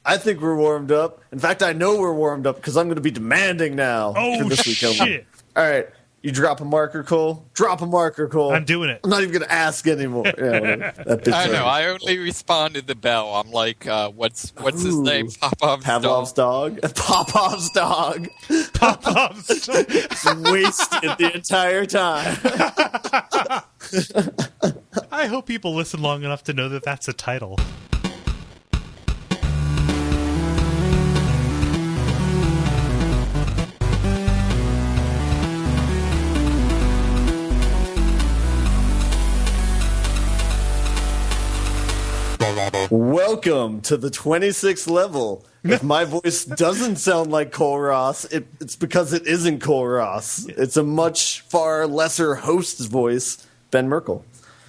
I think we're warmed up. In fact, I know we're warmed up because I'm going to be demanding now. Oh, for this shit. All right. You drop a marker, Cole? Drop a marker, Cole. I'm doing it. I'm not even going to ask anymore. Yeah, I know. I only responded the bell. I'm like, what's his name? Pavlov's dog? Popov's dog. Popov's dog. Wasted the entire time. I hope people listen long enough to know that that's a title. Welcome to the 26th level. If my voice doesn't sound like Cole Ross, it's because it isn't Cole Ross. It's a much far lesser host's voice, Ben Merkel.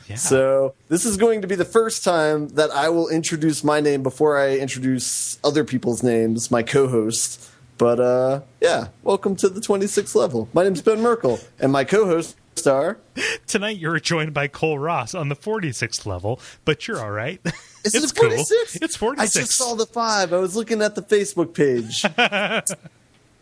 Yeah. So this is going to be the first time that I will introduce my name before I introduce other people's names, my co-host. But yeah, welcome to the 26th level. My name's Ben Merkel, and my co-host are... Tonight you're joined by Cole Ross on the 46th level, but you're all right. Is it's it 46? Cool. It's 46. I just saw the 5. I was looking at the Facebook page.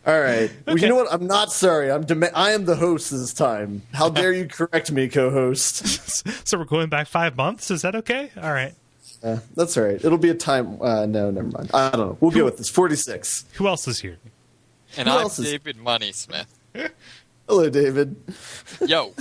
All right. Well, you know what? I'm not sorry. I am the host this time. How dare you correct me, co-host? So we're going back 5 months? Is that okay? All right. That's all right. It'll be a time... no, never mind. I don't know. We'll go with this. 46. Who else is here? And I'm David Moneysmith. Hello, David. Yo.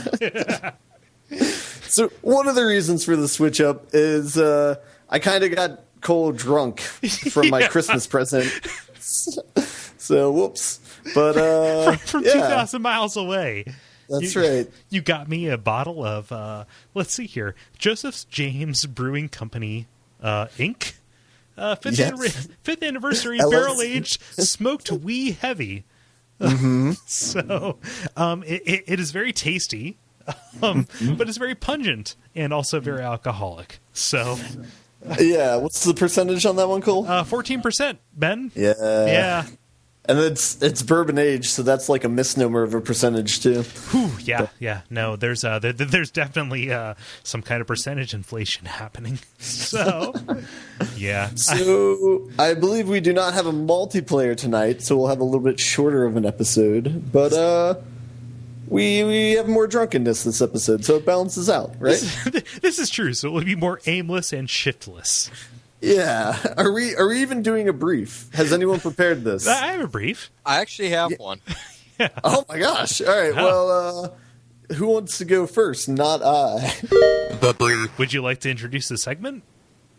So one of the reasons for the switch up is I kind of got Cole drunk from my Christmas present. So whoops. But from 2,000 miles away. That's right. You got me a bottle of let's see here, Joseph's James Brewing Company Inc. Fifth anniversary barrel aged smoked wee heavy. Mm-hmm. So it is very tasty, but it's very pungent and also very alcoholic. So yeah, what's the percentage on that one, Cole? 14%, Ben. Yeah. And it's bourbon aged, so that's like a misnomer of a percentage too. Whew, yeah. No, there's definitely some kind of percentage inflation happening. So, yeah. So I believe we do not have a multiplayer tonight, so we'll have a little bit shorter of an episode. But we have more drunkenness this episode, so it balances out, right? This is true. So it will be more aimless and shiftless. Yeah. Are we even doing a brief? Has anyone prepared this? I have a brief. I actually have one. Yeah. Oh my gosh. All right. Well, who wants to go first? Not I. The brief. Would you like to introduce the segment?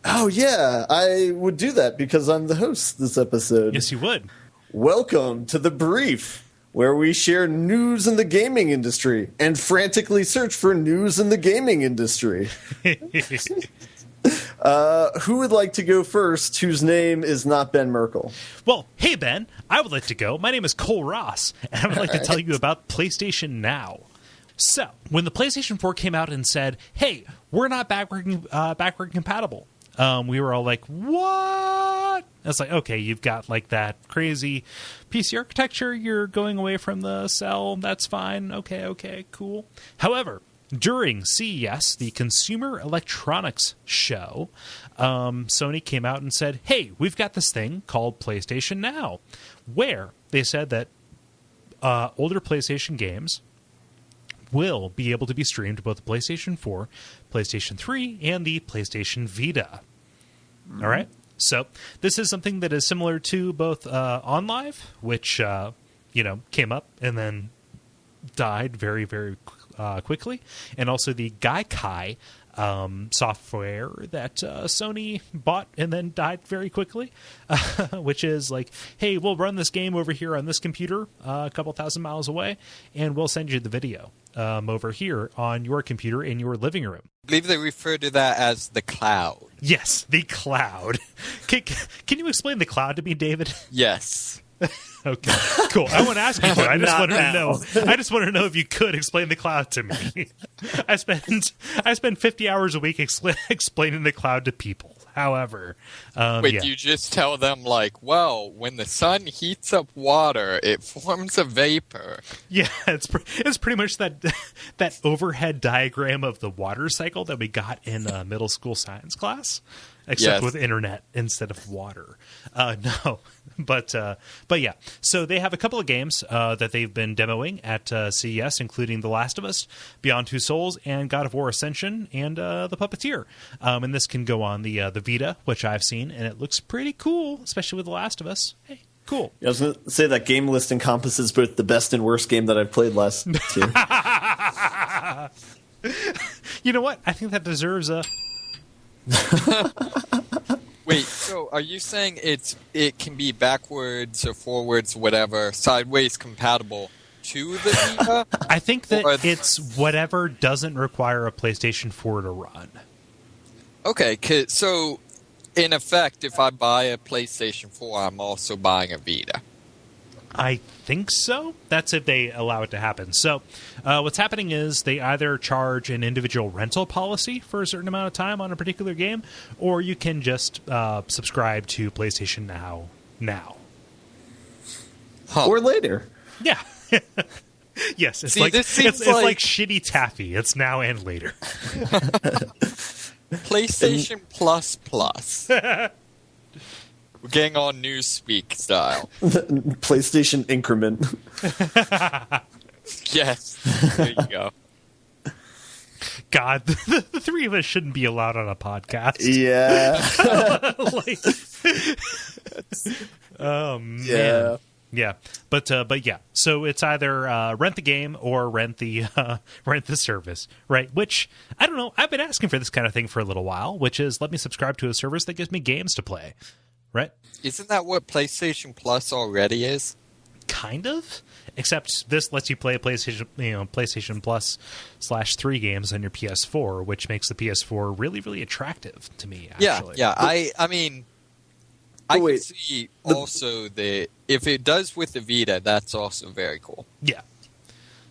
Oh yeah, I would do that because I'm the host this episode. Yes, you would. Welcome to The Brief, where we share news in the gaming industry and frantically search for news in the gaming industry. Who would like to go first whose name is not Ben Merkel? Well, hey, Ben, I would like to go. My name is Cole Ross, and I would like to tell you about PlayStation Now. So, when the PlayStation 4 came out and said, hey, we're not backward compatible, we were all like, what? It's like, okay, you've got like that crazy PC architecture. You're going away from the cell. That's fine. Okay, cool. However, during CES, the Consumer Electronics Show, Sony came out and said, hey, we've got this thing called PlayStation Now, where they said that older PlayStation games will be able to be streamed to both the PlayStation 4, PlayStation 3, and the PlayStation Vita. Mm-hmm. All right? So this is something that is similar to both OnLive, which, came up and then died very, very quickly, and also the Gaikai software that Sony bought and then died very quickly, which is like, hey, we'll run this game over here on this computer a couple thousand miles away, and we'll send you the video over here on your computer in your living room. I believe they refer to that as the cloud. Yes, the cloud. Can you explain the cloud to me, David? Yes. Okay, cool. I won't ask you to. I just wanted to know. I just wanted to know if you could explain the cloud to me. I spend 50 hours a week explaining the cloud to people. However, you just tell them like, well, when the sun heats up water, it forms a vapor. Yeah, it's pretty much that overhead diagram of the water cycle that we got in middle school science class. except Yes. with internet instead of water. No, but yeah. So they have a couple of games that they've been demoing at CES, including The Last of Us, Beyond Two Souls, and God of War Ascension, and The Puppeteer. And this can go on the Vita, which I've seen, and it looks pretty cool, especially with The Last of Us. Hey, cool. I was going to say that game list encompasses both the best and worst game that I've played last year. You know what? I think that deserves a... Wait, so are you saying it can be backwards or forwards, whatever, sideways compatible to the Vita? I think that Or- it's whatever doesn't require a PlayStation 4 to run. Okay, so in effect, if I buy a PlayStation 4, I'm also buying a Vita. I think so. That's if they allow it to happen. So what's happening is they either charge an individual rental policy for a certain amount of time on a particular game, or you can just subscribe to PlayStation Now. Huh. Or later. Yeah. Yes, it's See, like this seems it's like like- shitty taffy. It's now and later. PlayStation Plus Plus. We're getting on Newspeak style. PlayStation Increment. Yes, there you go. God, the three of us shouldn't be allowed on a podcast. Yeah. Oh man. Yeah. Yeah, but yeah. So it's either rent the game or rent the service, right? Which I don't know. I've been asking for this kind of thing for a little while, which is let me subscribe to a service that gives me games to play, right? Isn't that what PlayStation Plus already is? Kind of, except this lets you play a PlayStation Plus /3 games on your PS4, which makes the PS4 really, really attractive to me. Actually. Yeah. I mean, I can wait, see also that if it does with the Vita, that's also very cool. Yeah.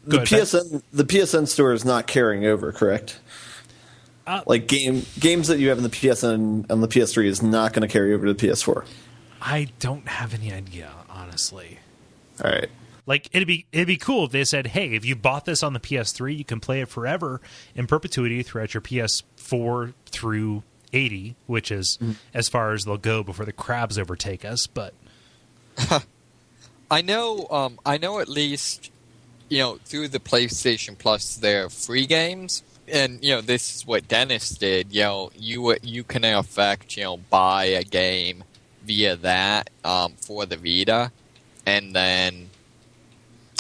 The Go ahead, the PSN store is not carrying over, correct? Like games that you have in the PSN on the PS3 is not going to carry over to the PS4. I don't have any idea, honestly. All right. Like it'd be cool if they said, "Hey, if you bought this on the PS3, you can play it forever in perpetuity throughout your PS4 through 80, which is as far as they'll go before the crabs overtake us." But I know at least, through the PlayStation Plus, there are free games, and this is what Dennis did. You can in effect buy a game via that for the Vita, and then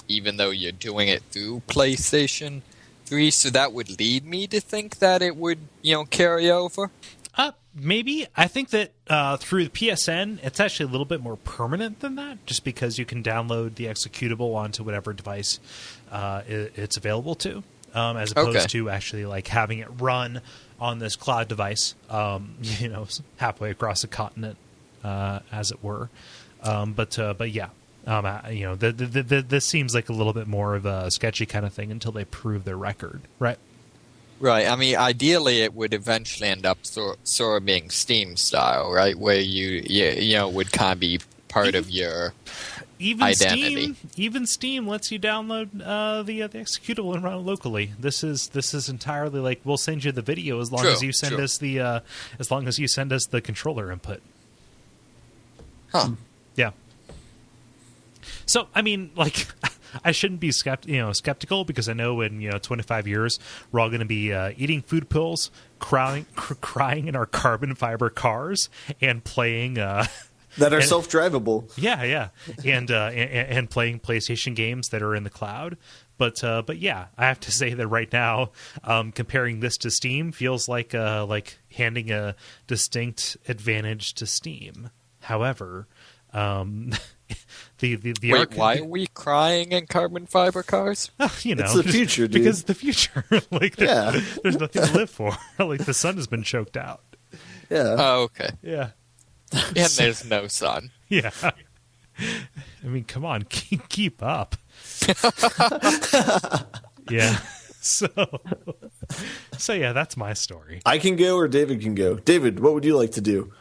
even though you're doing it through PlayStation 3, so that would lead me to think that it would carry over. maybe. I think that through the PSN, it's actually a little bit more permanent than that, just because you can download the executable onto whatever device it's available to, as opposed to actually like having it run on this cloud device, halfway across the continent, as it were. But yeah. This seems like a little bit more of a sketchy kind of thing until they prove their record, right? Right. I mean, ideally, it would eventually end up sort of being Steam style, right, where you would kind of be part of your identity. Even Steam lets you download the executable and run it locally. This is entirely like, we'll send you the video as long as you send us the controller input. Huh. Yeah. So, I mean, like, I shouldn't be skeptical, because I know in 25 years we're all going to be eating food pills, crying in our carbon fiber cars, and playing that are self-drivable. Yeah, and playing PlayStation games that are in the cloud. But yeah, I have to say that right now, comparing this to Steam feels like handing a distinct advantage to Steam. However, Wait, why are we crying in carbon fiber cars? It's the future, dude. Because the future, there's nothing to live for. Like, the sun has been choked out. Yeah. Oh, okay. Yeah. And there's no sun. Yeah. I mean, come on, keep up. Yeah. So yeah, that's my story. I can go, or David can go. David, what would you like to do?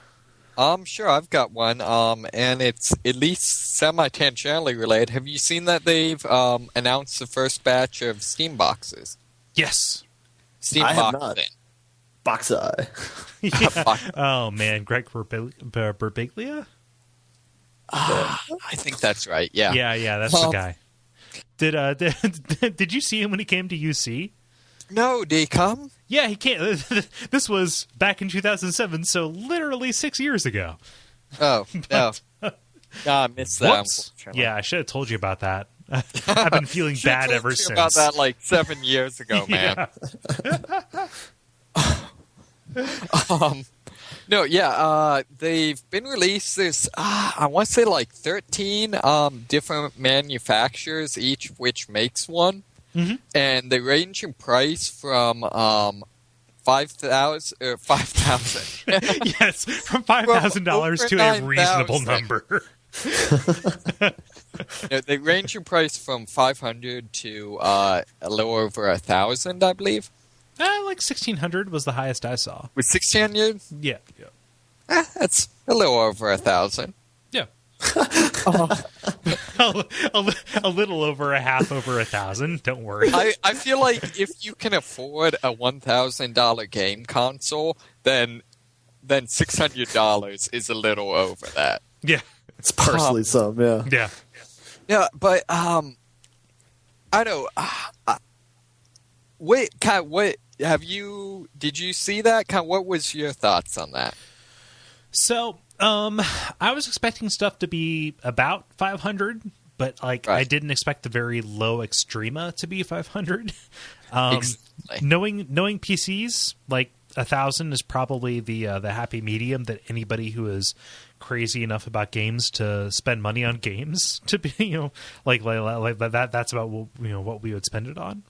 Sure, I've got one, and it's at least semi-tangentially related. Have you seen that they've announced the first batch of Steam boxes? Yes. Steam I have boxes. not. Box Eye. Yeah. Oh man, Greg Berbiglia? I think that's right. Yeah. Yeah, that's the guy. Did you see him when he came to UC? No, did he come? Yeah, he came. This was back in 2007, so literally 6 years ago. Oh, no. I missed that. Whoops. Yeah, I should have told you about that. I've been feeling bad ever since. About that like 7 years ago, man. No, yeah, they've been released. There's, I want to say like 13 different manufacturers, each of which makes one. Mm-hmm. And they range in price from 5,000. Yes, from $5,000 to a reasonable number. No, they range in price from 500 to a little over 1,000, I believe. Like 1,600 was the highest I saw. Was 1,600? Yeah. That's a little over 1,000. Yeah. a little over a half over 1,000. Don't worry. I feel like if you can afford a $1,000 game console, then $600 is a little over that. Yeah. It's partially some, yeah. Yeah. Yeah, but I don't. Wait, Kat, what did you see that? Kat, what was your thoughts on that? So, I was expecting stuff to be about 500, but like right. I didn't expect the very low Extrema to be 500. Exactly. Knowing PCs, like 1,000 is probably the happy medium that anybody who is crazy enough about games to spend money on games to be, like that. That's about what we would spend it on.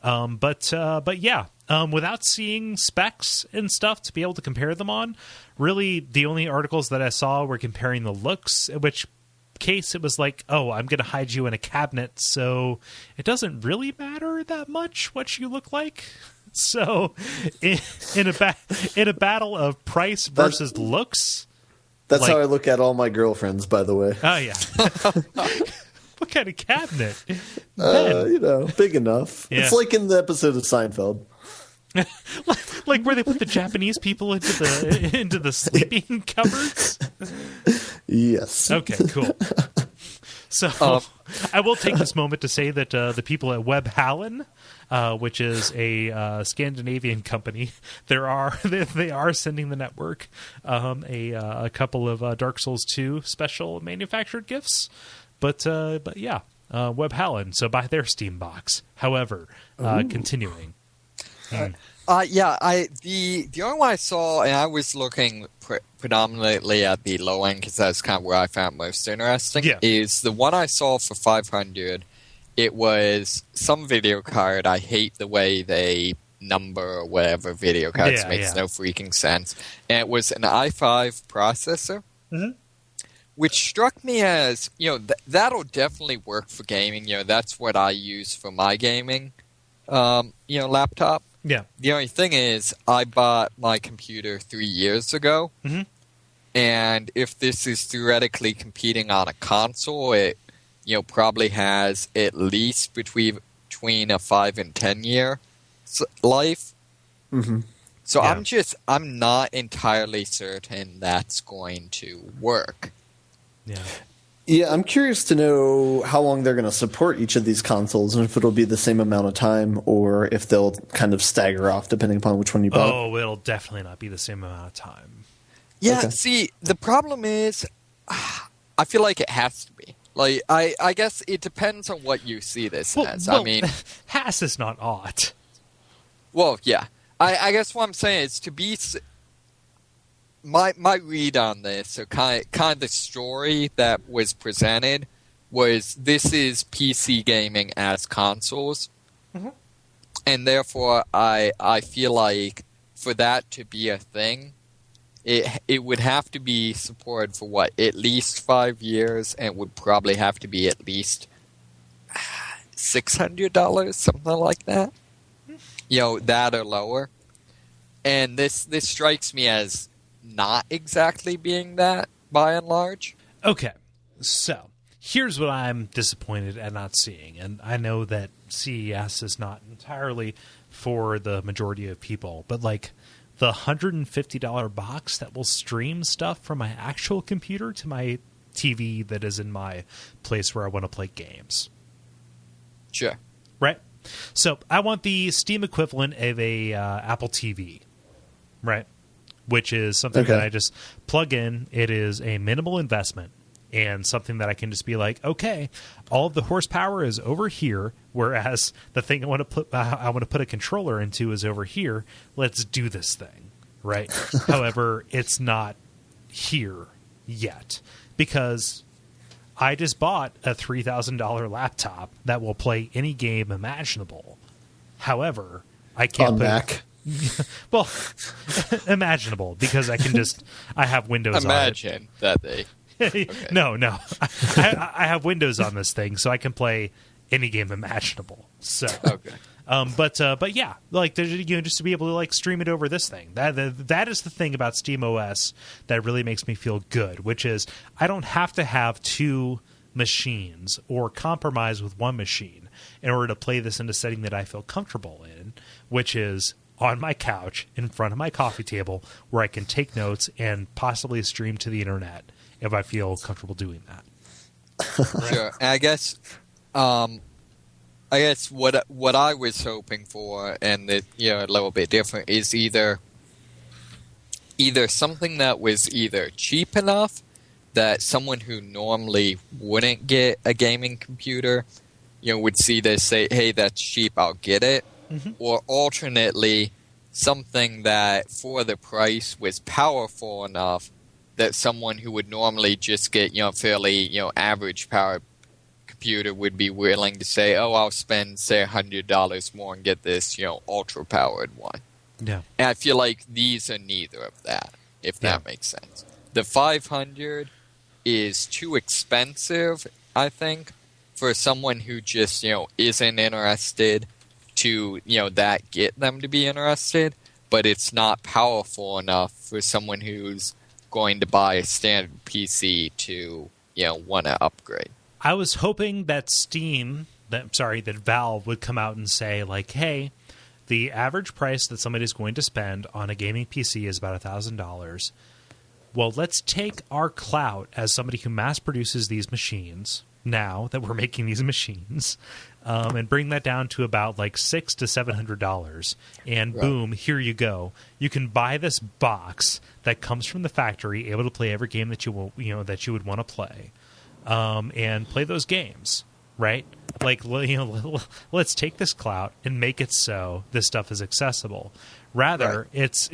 But yeah, without seeing specs and stuff to be able to compare them on, really the only articles that I saw were comparing the looks, in which case it was like, oh, I'm going to hide you in a cabinet, so it doesn't really matter that much what you look like. So in a battle of price versus looks, that's how I look at all my girlfriends, by the way. Oh yeah. What kind of cabinet? Big enough. Yeah. It's like in the episode of Seinfeld. like where they put the Japanese people into the sleeping cupboards? Yes. Okay, cool. So I will take this moment to say that the people at Web Hallen, which is a Scandinavian company, they are sending the network a couple of Dark Souls 2 special manufactured gifts. But yeah, Web Hallen. So buy their Steam box. However, continuing. The only one I saw, and I was looking predominantly at the low end because that's kind of where I found most interesting. Yeah. Is the one I saw for 500. It was some video card. I hate the way they number or whatever video cards. Makes no freaking sense. And it was an i5 processor. Mm-hmm. Which struck me as, that'll definitely work for gaming. That's what I use for my gaming, laptop. Yeah. The only thing is, I bought my computer 3 years ago, mm-hmm. and if this is theoretically competing on a console, it, probably has at least between a 5 and 10 year life. Mm-hmm. So yeah. I'm not entirely certain that's going to work. Yeah, I'm curious to know how long they're going to support each of these consoles and if it'll be the same amount of time or if they'll kind of stagger off depending upon which one you bought. Oh, it'll definitely not be the same amount of time. Yeah, okay. See, the problem is I feel like it has to be. Like, I guess it depends on what you see this as. I mean, has is not ought. Well, yeah. I guess what I'm saying is to be... My read on this, so kind of the story that was presented was this is PC gaming as consoles, mm-hmm. and therefore I feel like for that to be a thing, it would have to be supported for at least 5 years, and would probably have to be at least $600, something like that. That or lower, and this strikes me as not exactly being that, by and large. Okay, so here's what I'm disappointed at not seeing, and I know that CES is not entirely for the majority of people, but like the $150 box that will stream stuff from my actual computer to my TV that is in my place where I want to play games. Sure. Right? So I want the Steam equivalent of a Apple TV, right? Which is something that I just plug in. It is a minimal investment and something that I can just be like, okay, all of the horsepower is over here, whereas the thing I want to put a controller into is over here. Let's do this thing, right? However, it's not here yet because I just bought a $3,000 laptop that will play any game imaginable. However, I can't on put Mac. Well, imaginable because I have Windows Imagine on it. that they. Okay. No. I have Windows on this thing, so I can play any game imaginable. So, Okay. but yeah, like just to be able to like stream it over this thing. That is the thing about Steam OS that really makes me feel good, which is I don't have to have two machines or compromise with one machine in order to play this in a setting that I feel comfortable in, which is on my couch in front of my coffee table where I can take notes and possibly stream to the internet if I feel comfortable doing that. Sure. And I guess what I was hoping for, and a little bit different, is either something that was either cheap enough that someone who normally wouldn't get a gaming computer, would see this, say, "Hey, that's cheap, I'll get it," or alternately, something that for the price was powerful enough that someone who would normally just get fairly average power computer would be willing to say, "Oh, I'll spend say $100 more and get this ultra powered one." Yeah, and I feel like these are neither of that, if that makes sense. The 500 is too expensive, I think, for someone who just isn't interested to that get them to be interested, but it's not powerful enough for someone who's going to buy a standard PC to want to upgrade. I was hoping that that Valve would come out and say like, hey, the average price that somebody's going to spend on a gaming PC is about $1,000. Well, let's take our clout as somebody who mass produces these machines now that we're making these machines, and bring that down to about like $600 to $700, and boom, here you go. You can buy this box that comes from the factory, able to play every game that you would want to play, and play those games, right? Like let's take this clout and make it so this stuff is accessible. Rather, it's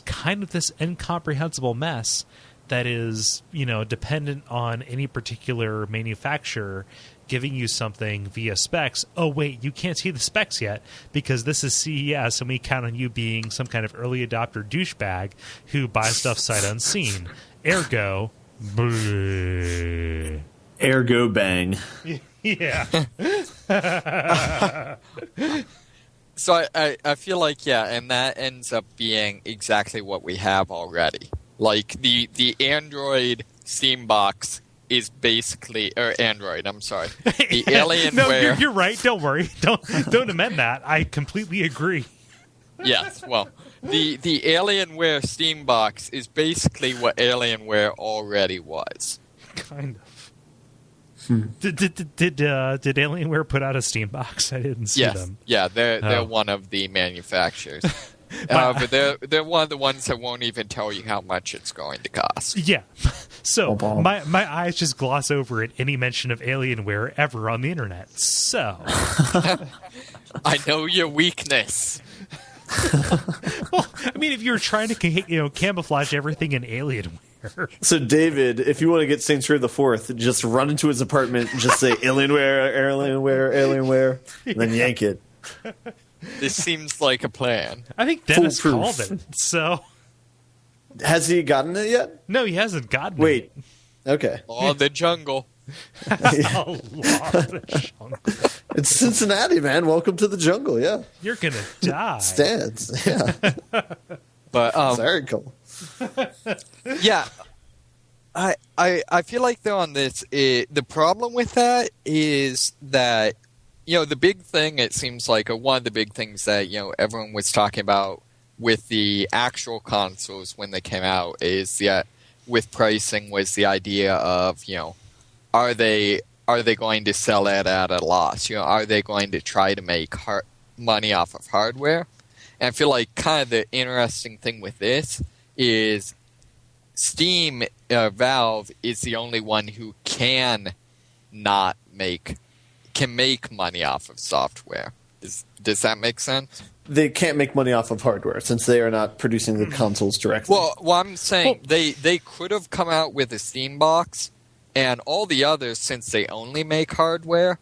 kind of this incomprehensible mess that is, dependent on any particular manufacturer giving you something via specs. Oh, wait, you can't see the specs yet because this is CES and we count on you being some kind of early adopter douchebag who buys stuff sight unseen. Ergo, bleh. Ergo bang. Yeah. So I feel like, and that ends up being exactly what we have already. Like, the Android Steam box is basically... Or Android, I'm sorry. The Alienware... No, you're right. Don't worry. Don't amend that. I completely agree. Yes, well, the Alienware Steam box is basically what Alienware already was. Kind of. Did Alienware put out a Steam box? I didn't see them. Yeah, they're one of the manufacturers. But they're one of the ones that won't even tell you how much it's going to cost. Yeah. So my eyes just gloss over at any mention of Alienware ever on the internet. So I know your weakness. Well, I mean, if you're trying to camouflage everything in Alienware. So, David, if you want to get Saints Row the 4th, just run into his apartment and just say Alienware, and then yank it. This seems like a plan. I think Dennis Foolproof. called it. So, has he gotten it yet? No, he hasn't gotten Wait. it. Okay. Oh, the jungle. It's Cincinnati, man. Welcome to the jungle. Yeah, you're gonna die. Stands. Yeah, but very cool. Yeah, I feel like though on this, the problem with that is that the big thing, it seems like, or one of the big things that everyone was talking about with the actual consoles when they came out is with pricing was the idea of, are they going to sell it at a loss? Are they going to try to make money off of hardware? And I feel like kind of the interesting thing with this is Steam, Valve is the only one who can make money off of software. Does that make sense? They can't make money off of hardware since they are not producing the consoles directly. Well, I'm saying they could have come out with a Steam box, and all the others, since they only make hardware,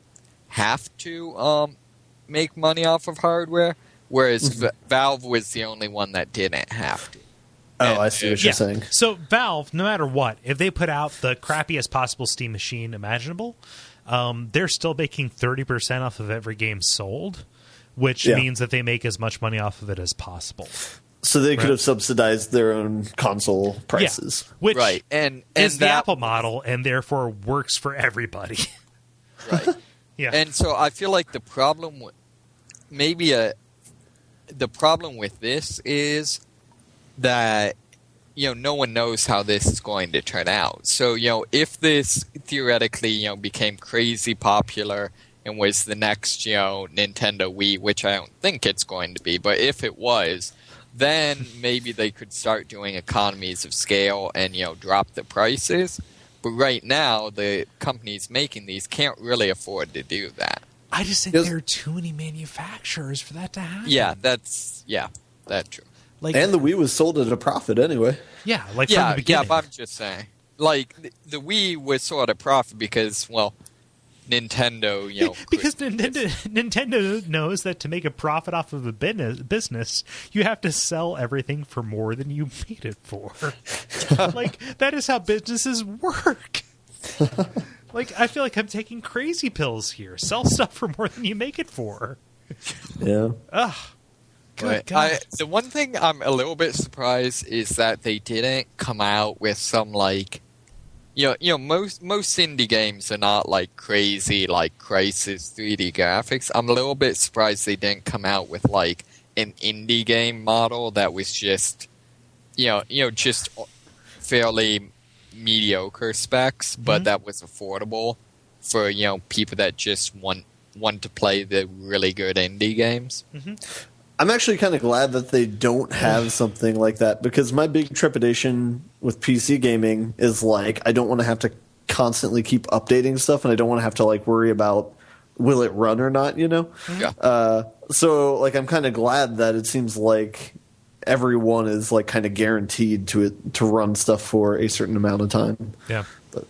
have to make money off of hardware, whereas Valve was the only one that didn't have to. Oh, I see what you're saying. So Valve, no matter what, if they put out the crappiest possible Steam machine imaginable, they're still making 30% off of every game sold, which means that they make as much money off of it as possible. So they could have subsidized their own console prices. Yeah, which and is the Apple model and therefore works for everybody. Right. Yeah. And so I feel like the problem with this is that no one knows how this is going to turn out. So if this theoretically became crazy popular and was the next Nintendo Wii, which I don't think it's going to be, but if it was, then maybe they could start doing economies of scale and drop the prices. But right now, the companies making these can't really afford to do that. I just think there are too many manufacturers for that to happen. Yeah, that's true. And the Wii was sold at a profit anyway. Yeah, from the beginning. Yeah, but I'm just saying. The Wii was sold at a profit because, Nintendo, because Nintendo knows that to make a profit off of a business, you have to sell everything for more than you made it for. That is how businesses work. I feel like I'm taking crazy pills here. Sell stuff for more than you make it for. Yeah. Ugh. Good God. The one thing I'm a little bit surprised is that they didn't come out with some most indie games are not crazy Crysis 3D graphics. I'm a little bit surprised they didn't come out with an indie game model that was just just fairly mediocre specs, but that was affordable for people that just want to play the really good indie games. Mm-hmm. I'm actually kind of glad that they don't have something like that, because my big trepidation with PC gaming is I don't want to have to constantly keep updating stuff, and I don't want to have to worry about will it run or not, Yeah. So I'm kind of glad that it seems like everyone is kind of guaranteed to run stuff for a certain amount of time. Yeah. But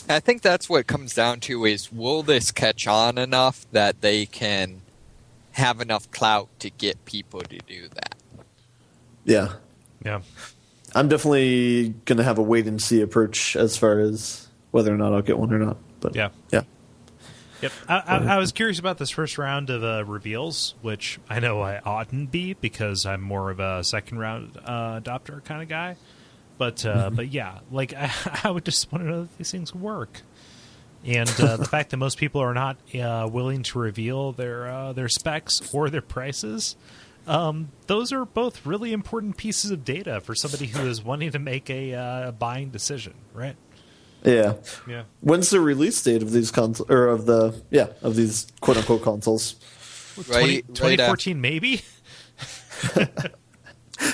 I think that's what it comes down to is, will this catch on enough that they can have enough clout to get people to do that? Yeah. Yeah. I'm definitely going to have a wait and see approach as far as whether or not I'll get one or not. But yeah. Yep. I was curious about this first round of reveals, which I know I oughtn't be because I'm more of a second round adopter kind of guy. But yeah, I would just want to know that these things work. And the fact that most people are not willing to reveal their specs or their prices, those are both really important pieces of data for somebody who is wanting to make a buying decision, right? Yeah. Yeah. When's the release date of these consoles, or of these quote unquote consoles? 2014, maybe.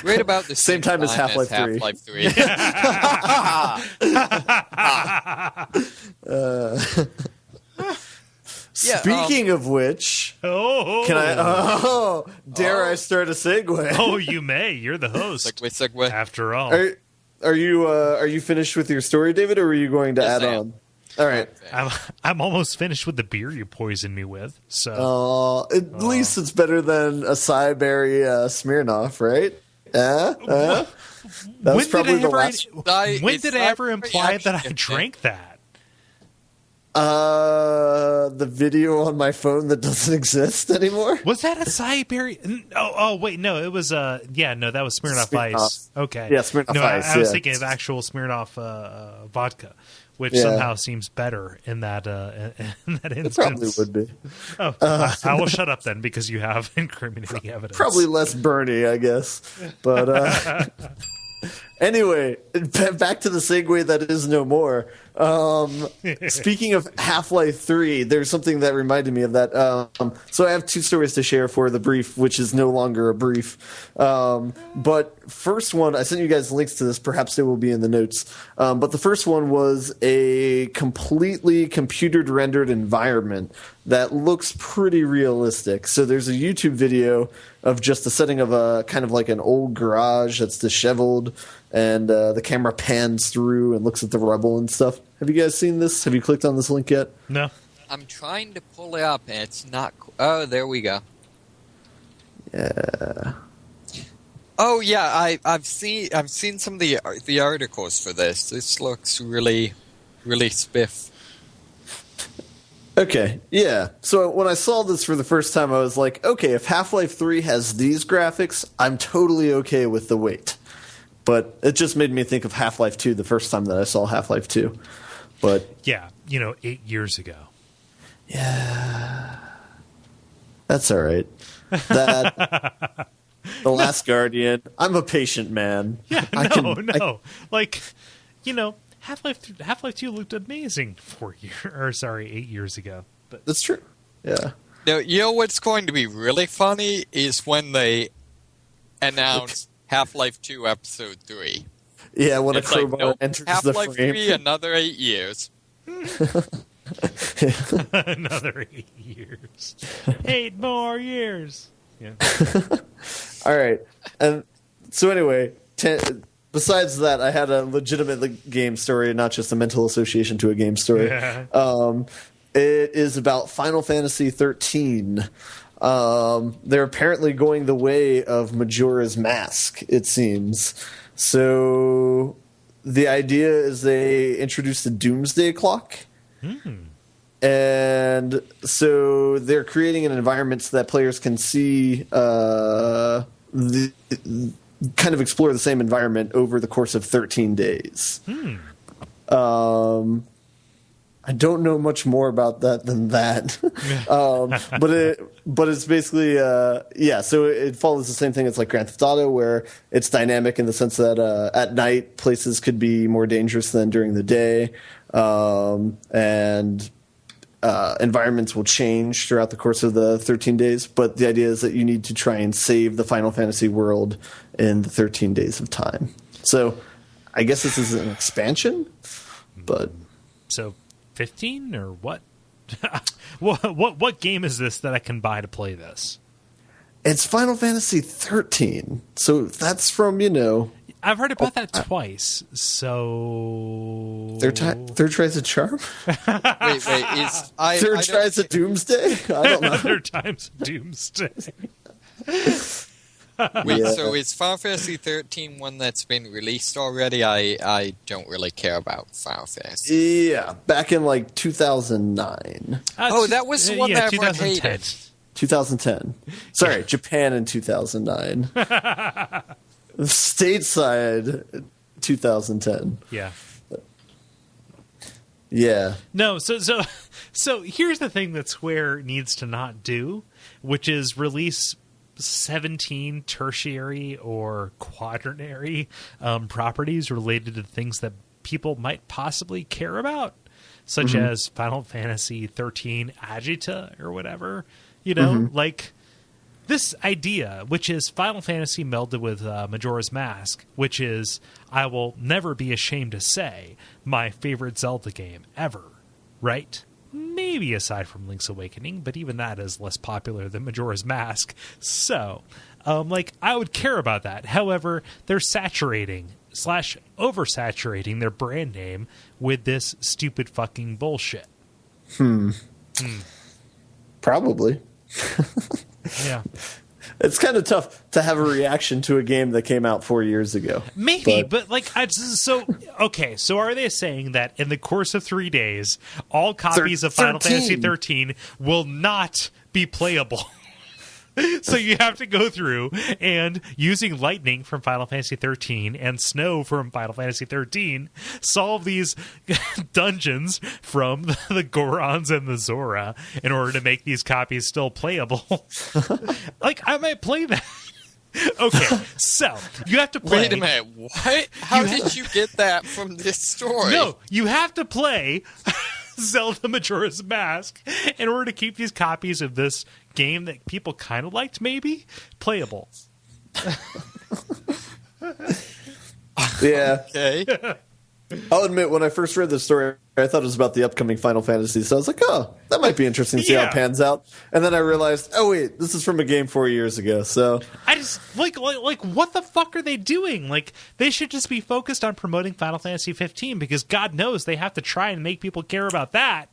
Right about the same time as Half-Life 3. Half-Life 3. Speaking of which, dare I start a segue? Oh, you may. You're the host. Segue. After all. Are you finished with your story, David, or are you going to add on? All right. I'm almost finished with the beer you poisoned me with. So at least it's better than a Cyberry Smirnoff, right? That was probably the last. When did I ever imply that I drank that? The video on my phone that doesn't exist anymore. Was that a Cyberry? Oh, wait, no, it was that was Smirnoff Ice. Okay, yeah, Smirnoff Ice. I was thinking of actual Smirnoff vodka, which Yeah. somehow seems better in that in that It instance. probably would be. Oh, I will shut up then because you have incriminating evidence. Probably less Bernie, I guess. But anyway, back to the segue that is no more. Speaking of Half-Life 3, there's something that reminded me of that. So I have two stories to share for the brief, which is no longer a brief. But first one, I sent you guys links to this. Perhaps they will be in the notes. But the first one was a completely computer-rendered environment that looks pretty realistic. So there's a YouTube video of just the setting of a kind of like an old garage that's disheveled, and the camera pans through and looks at the rubble and stuff. Have you guys seen this? Have you clicked on this link yet? No. I'm trying to pull it up, and it's not. Oh, there we go. Yeah. Oh yeah, I've seen some of the articles for this. This looks really spiff. Okay, yeah. So when I saw this for the first time, I was like, okay, if Half-Life 3 has these graphics, I'm totally okay with the wait. But it just made me think of Half-Life 2 the first time that I saw Half-Life 2. But Yeah, 8 years ago. yeah, that's all right. That The Last Guardian. I'm a patient man. Yeah, no. Half-Life 2 looked amazing 8 years ago. But That's true. Yeah. Now, you know what's going to be really funny is when they announce Half-Life 2 Episode 3. Yeah, when It's a crowbar nope, enters Half-Life the frame. 3, another 8 years. another 8 years. 8 more years. Yeah. All right. And so anyway, besides that, I had a legitimate game story, not just a mental association to a game story. Yeah. It is about Final Fantasy XIII. They're apparently going the way of Majora's Mask, it seems. So the idea is they introduced the Doomsday Clock. And so they're creating an environment so that players can see kind of explore the same environment over the course of 13 days. I don't know much more about that than that. But it's basically so it follows the same thing. It's like Grand Theft Auto, where it's dynamic in the sense that at night places could be more dangerous than during the day, and environments will change throughout the course of the 13 days. But the idea is that you need to try and save the Final Fantasy world in the 13 days of time. So I guess this is an expansion, but So 15 or what? what game is this that I can buy to play this? it's Final Fantasy 13. So that's from, I've heard about that twice. So third tries a charm? Wait, Third tries a doomsday? I don't know. Other times Doomsday. Wait, Yeah. so is Final Fantasy 13 one that's been released already? I don't really care about Final Fantasy. Yeah, back in like 2009. Oh, that was the one that everyone 2010. hated. 2010. Sorry, Japan in 2009. Stateside 2010. Yeah. Yeah. No, so here's the thing that Square needs to not do, which is release 17 tertiary or quaternary properties related to things that people might possibly care about, such as Final Fantasy 13 Agita or whatever. Like this idea, which is Final Fantasy melded with Majora's Mask, which is, I will never be ashamed to say, my favorite Zelda game ever, right? Maybe aside from Link's Awakening, but even that is less popular than Majora's Mask. So, I would care about that. However, they're oversaturating their brand name with this stupid fucking bullshit. Probably. Yeah. It's kind of tough to have a reaction to a game that came out 4 years ago. Maybe, but so are they saying that in the course of 3 days, all copies of Final Fantasy 13 will not be playable? So you have to go through and, using lightning from Final Fantasy 13 and snow from Final Fantasy 13, solve these dungeons from the Gorons and the Zora in order to make these copies still playable. Like, I might play that. Okay, so you have to play. Wait a minute, what? How did you get that from this story? No, you have to play Zelda Majora's Mask in order to keep these copies of this game that people kind of liked, maybe, playable. Yeah. Okay. I'll admit, when I first read this story, I thought it was about the upcoming Final Fantasy, so I was like, oh, that might be interesting to see how it pans out. And then I realized, oh, wait, this is from a game 4 years ago, so... I just, like, what the fuck are they doing? Like, they should just be focused on promoting Final Fantasy 15, because God knows they have to try and make people care about that.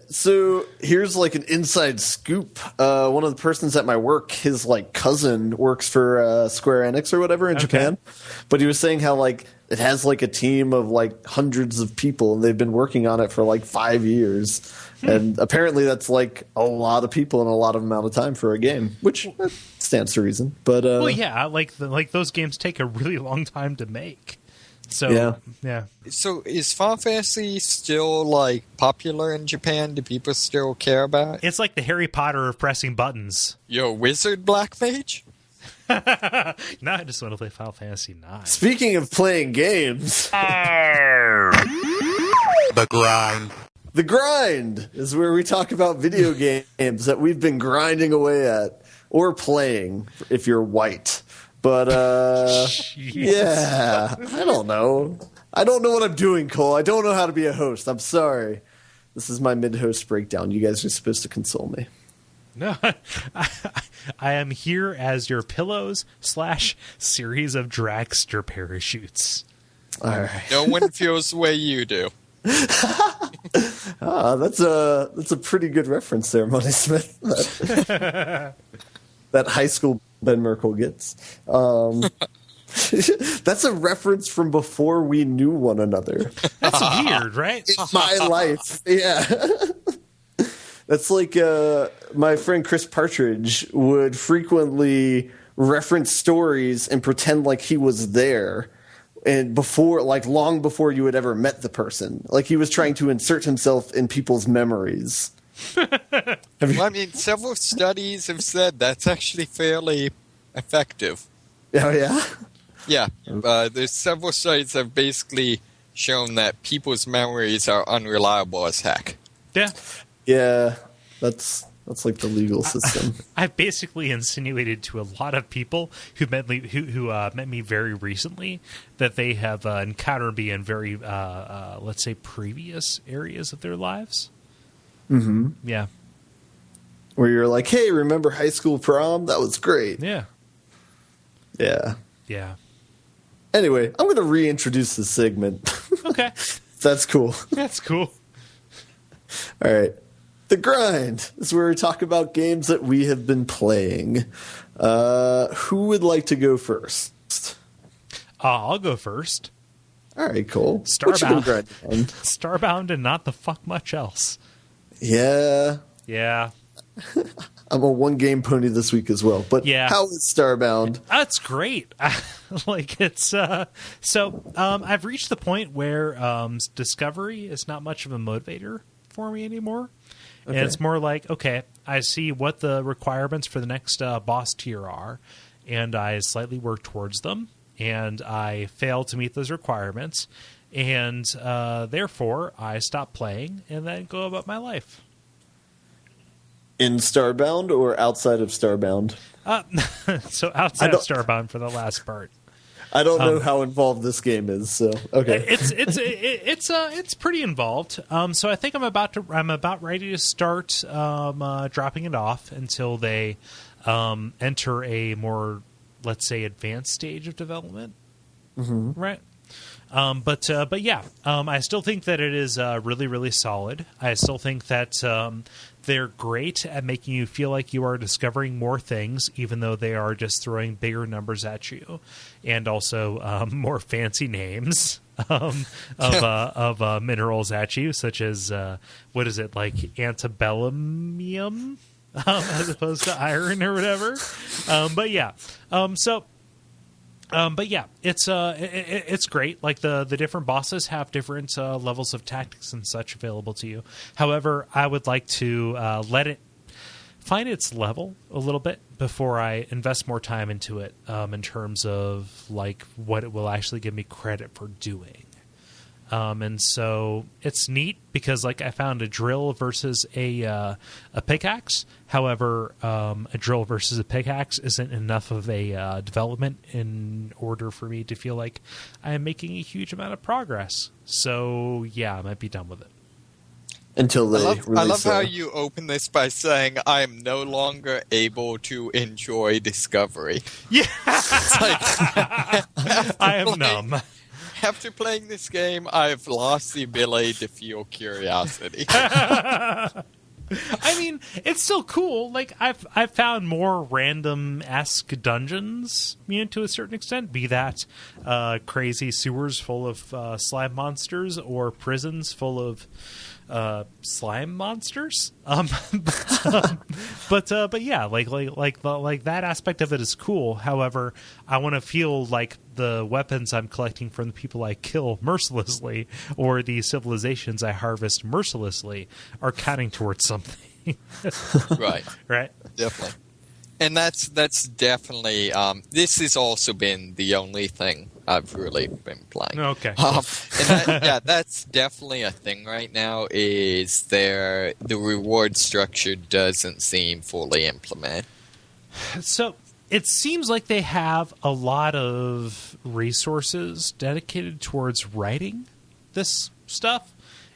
So here's like an inside scoop. One of the persons at my work, his like cousin works for Square Enix or whatever in Japan, but he was saying how like it has like a team of like hundreds of people and they've been working on it for like 5 years. And apparently that's like a lot of people in a lot of amount of time for a game, which stands to reason. But well, yeah, like those games take a really long time to make. So yeah. So is Final Fantasy still like popular in Japan? Do people still care about it? It's like the Harry Potter of pressing buttons. You're a wizard, Black Mage? No, I just want to play Final Fantasy 9. speaking of playing games, The grind. The Grind is where we talk about video games that we've been grinding away at or playing if you're white. But, yeah, I don't know. I don't know what I'm doing, Cole. I don't know how to be a host. I'm sorry. This is my mid-host breakdown. You guys are supposed to console me. No, I am here as your pillows / series of dragster parachutes. All right. No one feels the way you do. That's a pretty good reference there, Moneysmith. That high school Ben Merkel gets. That's a reference from before we knew one another. That's weird, right? In my life. Yeah. That's like my friend Chris Partridge would frequently reference stories and pretend like he was there. And before, like long before you had ever met the person. Like he was trying to insert himself in people's memories. Well, I mean, several studies have said that's actually fairly effective. Oh, yeah? Yeah. There's several studies that have basically shown that people's memories are unreliable as heck. Yeah. Yeah, that's like the legal system. I've basically insinuated to a lot of people who met me very recently that they have encountered me in very, let's say, previous areas of their lives. Mm-hmm. Yeah. Where you're like, hey, remember high school prom? That was great. Yeah. Yeah. Yeah. Anyway, I'm going to reintroduce this segment. Okay. That's cool. That's cool. All right. The Grind is where we talk about games that we have been playing. Who would like to go first? I'll go first. All right, Cole. What you been grinding on? Starbound and not the fuck much else. Yeah. Yeah. I'm a one-game pony this week as well. But how is Starbound? That's great. Like it's I've reached the point where discovery is not much of a motivator for me anymore. Okay. And it's more like, okay, I see what the requirements for the next boss tier are, and I slightly work towards them, and I fail to meet those requirements, and therefore I stop playing and then go about my life. In Starbound or outside of Starbound? So outside of Starbound for the last part. I don't know how involved this game is, so okay. It's pretty involved. So I think I'm about ready to start dropping it off until they enter a more, let's say, advanced stage of development. Mm-hmm. Right. But yeah, I still think that it is really, really solid. I still think that they're great at making you feel like you are discovering more things, even though they are just throwing bigger numbers at you, and also more fancy names of minerals at you, such as what is it, like antebellum? as opposed to iron or whatever. But yeah, it's great. Like the different bosses have different levels of tactics and such available to you. However, I would like to let it find its level a little bit before I invest more time into it in terms of like what it will actually give me credit for doing. And so it's neat because like I found a drill versus a pickaxe. However, a drill versus a pickaxe isn't enough of a development in order for me to feel like I am making a huge amount of progress. So yeah, I might be done with it. Until they I love how you open this by saying, I am no longer able to enjoy discovery. Yeah. It's like, I am numb. After playing this game, I've lost the ability to feel curiosity. I mean, it's still cool. Like I've found more random-esque dungeons, to a certain extent. Be that crazy sewers full of slime monsters, or prisons full of slime monsters. But yeah, like that aspect of it is cool. However, I want to feel like the weapons I'm collecting from the people I kill mercilessly, or the civilizations I harvest mercilessly, are counting towards something. Right. Definitely. And that's definitely this has also been the only thing I've really been playing. Okay. And that's definitely a thing right now. Is the reward structure doesn't seem fully implemented. So it seems like they have a lot of resources dedicated towards writing this stuff.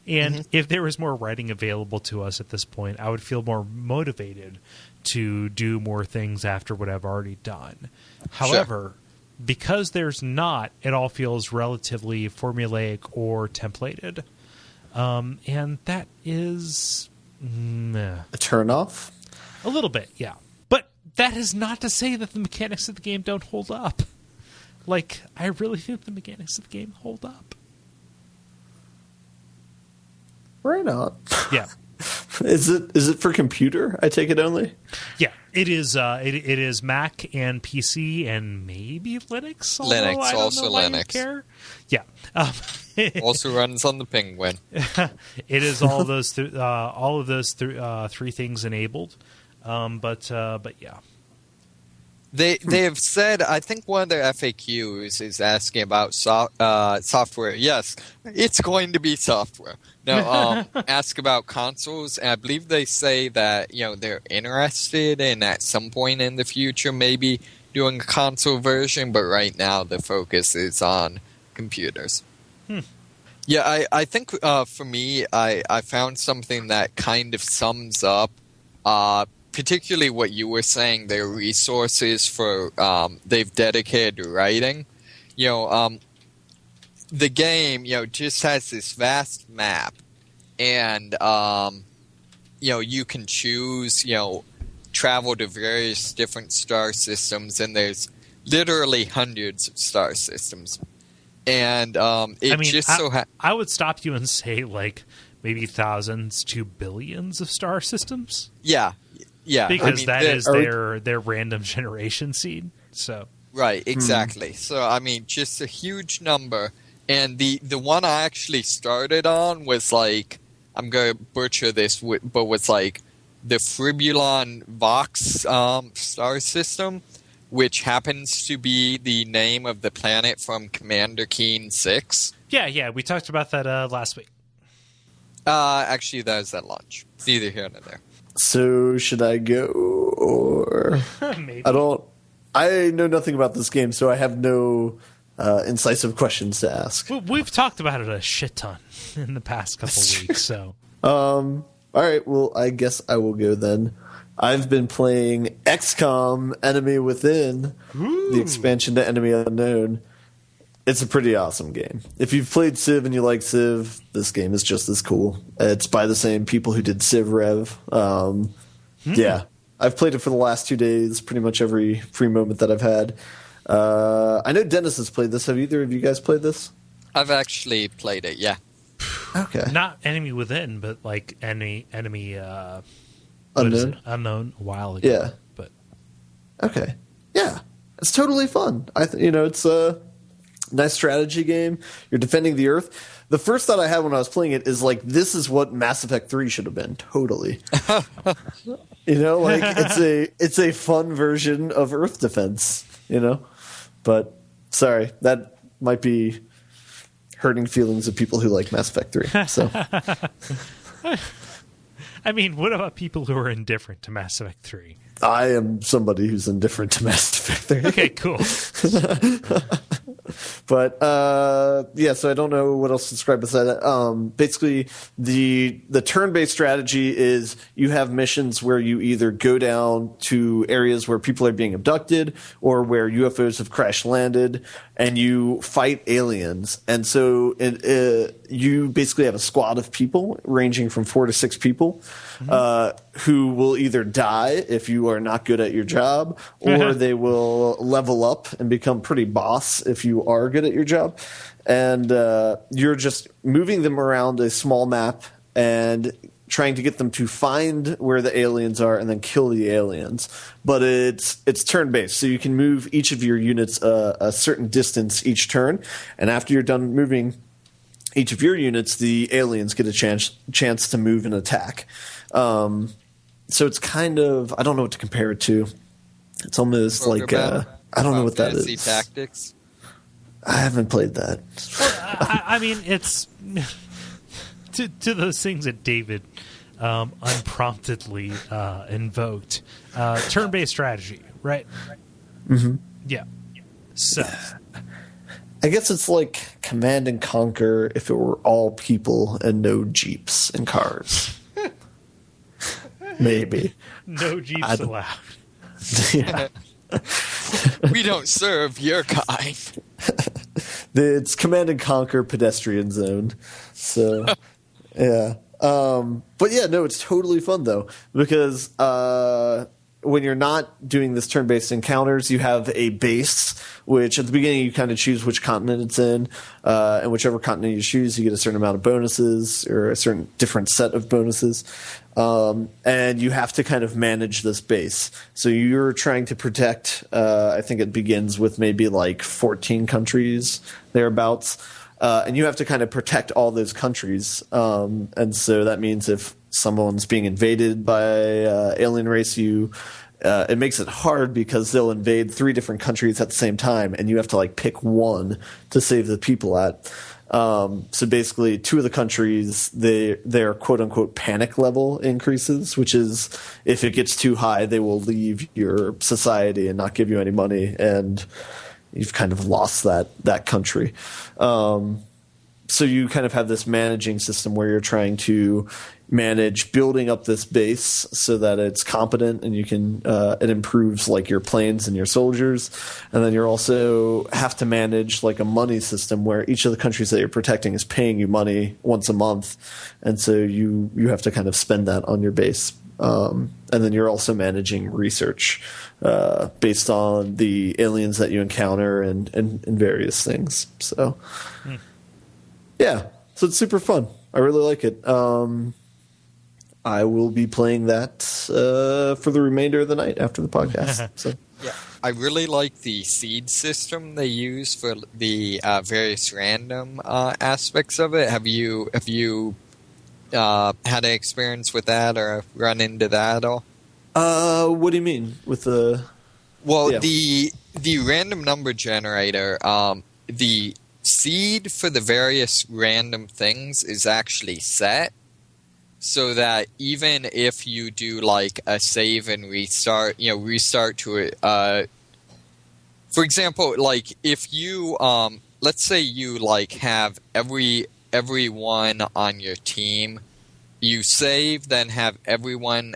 And if there was more writing available to us at this point, I would feel more motivated to do more things after what I've already done. However, because there's not, it all feels relatively formulaic or templated. And that is a turn-off? A little bit, yeah. But that is not to say that the mechanics of the game don't hold up. Like, I really think the mechanics of the game hold up. Why not? Yeah. Is it for computer? I take it only. Yeah, it is. It is Mac and PC and maybe Linux. Linux, I don't also know why Linux. You care. Yeah. Also runs on the Penguin. It is all of those. Three things enabled. But yeah. They have said, I think one of their FAQs is asking about software. Yes, it's going to be software. No, ask about consoles, and I believe they say that they're interested in at some point in the future maybe doing a console version, but right now the focus is on computers. Yeah, I think for me, I found something that kind of sums up particularly what you were saying, their resources for they've dedicated to writing. The game, just has this vast map, and you can choose, travel to various different star systems, and there's literally hundreds of star systems. And I would stop you and say like maybe thousands to billions of star systems. Yeah. Yeah, because that is their random generation seed. So right, exactly. So just a huge number. And the one I actually started on was like, I'm going to butcher this, but was like the Fribulon Vox star system, which happens to be the name of the planet from Commander Keen 6. Yeah, we talked about that last week. Actually, that was at lunch. It's neither here nor there. So should I go, or maybe. I know nothing about this game, so I have no incisive questions to ask. We've talked about it a shit ton in the past couple weeks, so. All right, well, I guess I will go then. I've been playing XCOM Enemy Within, the expansion to Enemy Unknown. It's a pretty awesome game. If you've played Civ and you like Civ, this game is just as cool. It's by the same people who did Civ Rev. Yeah, I've played it for the last 2 days, pretty much every free moment that I've had. I know Dennis has played this. Have either of you guys played this? I've actually played it, yeah. Okay. Not Enemy Within, but like enemy Unknown a while ago. Yeah. But Okay. Yeah. It's totally fun. It's a nice strategy game. You're defending the Earth. The first thought I had when I was playing it is like, this is what Mass Effect 3 should have been. Totally. It's a fun version of Earth defense, But sorry, that might be hurting feelings of people who like Mass Effect 3. So I mean, what about people who are indifferent to Mass Effect 3? I am somebody who's indifferent to Mass Effect 3. Okay, cool. But so I don't know what else to describe besides that. Basically, the turn-based strategy is you have missions where you either go down to areas where people are being abducted or where UFOs have crash landed, and you fight aliens. And so you basically have a squad of people ranging from 4 to 6 people who will either die if you are not good at your job, or they will level up and become pretty boss if you are good at your job. And you're just moving them around a small map and trying to get them to find where the aliens are and then kill the aliens. But it's turn-based, so you can move each of your units a certain distance each turn, and after you're done moving each of your units, the aliens get a chance to move and attack. So it's kind of, I don't know what to compare it to. It's almost like I don't know what that is. Fantasy Tactics. I haven't played that. Well, I mean, it's to those things that David unpromptedly invoked. Turn-based strategy, right? Mm-hmm. Yeah. So I guess it's like Command and Conquer if it were all people and no jeeps and cars. Maybe. No jeeps allowed. Yeah. We don't serve your kind. It's Command and Conquer Pedestrian Zone. So, yeah. But yeah, no, it's totally fun though, because when you're not doing this turn-based encounters, you have a base, which at the beginning you kind of choose which continent it's in, and whichever continent you choose, you get a certain amount of bonuses or a certain different set of bonuses. And you have to kind of manage this base. So you're trying to protect, I think it begins with maybe like 14 countries thereabouts. And you have to kind of protect all those countries. And so that means if someone's being invaded by alien race, it makes it hard because they'll invade 3 different countries at the same time, and you have to like pick one to save the people at. So basically 2 of the countries, their quote unquote panic level increases, which is if it gets too high, they will leave your society and not give you any money, and you've kind of lost that country. So you kind of have this managing system where you're trying to manage building up this base so that it's competent and you can it improves like your planes and your soldiers. And then you also have to manage like a money system where each of the countries that you're protecting is paying you money once a month, and so you have to kind of spend that on your base. And then you're also managing research based on the aliens that you encounter and various things. So yeah, so it's super fun. I really like it. I will be playing that for the remainder of the night after the podcast. So. Yeah, I really like the seed system they use for the various random aspects of it. Have you had an experience with that or run into that at all? What do you mean with the? Well, yeah. The random number generator, the seed for the various random things is actually set. So that even if you do like a save and restart, restart to it. For example, like if you, let's say you like have everyone on your team, you save, then have everyone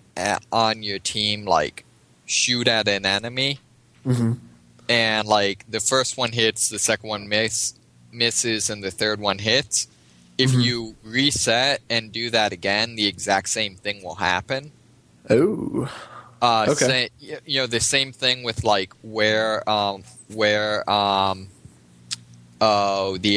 on your team like shoot at an enemy, and like the first one hits, the second one misses, and the third one hits. If you reset and do that again, the exact same thing will happen. Oh, okay. The same thing with like where the